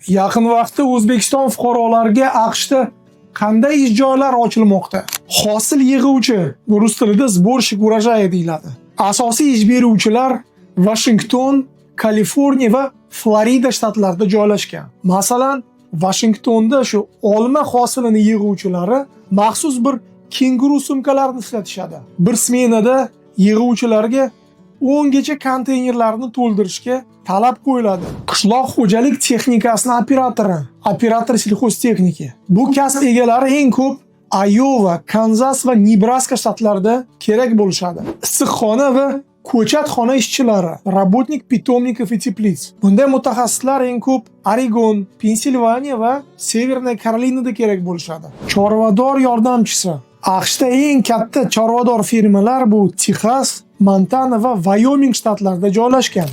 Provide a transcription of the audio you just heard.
Yaqin vaqtda O'zbekiston fuqarolariga AQShda qanday ish joylari ochilmoqda? Hosil yig'uvchi, rus tilida sborщик урожая deyiladi. Asosiy ish beruvchilar Washington, Kaliforniya va Florida shtatlarida joylashgan. Masalan, Washingtonda shu olma hosilini yig'uvchilari maxsus bir kenguru sumkalarini ishlatishadi. Bir smenada yig'uvchilarga 10 gacha konteynerlarni to'ldirishga talab qo'yiladi. Qishloq xo'jalik texnikasining operator sельхозtexniki. Bu kasb egalari eng ko'p Iowa, Kansas va Nebraska shtatlarida kerak bo'lishadi. Issiqxona va ko'chatxona ishchilari, работник питомников и теплиц. Bunday mutaxassislar eng ko'p Oregon, Pensilvaniya va Severniy Karolinada kerak bo'lishadi. Chorvador yordamchisi. AQShda eng katta chorvador fermalar bu Texas, Montana va Wyoming shtatlarida joylashgan.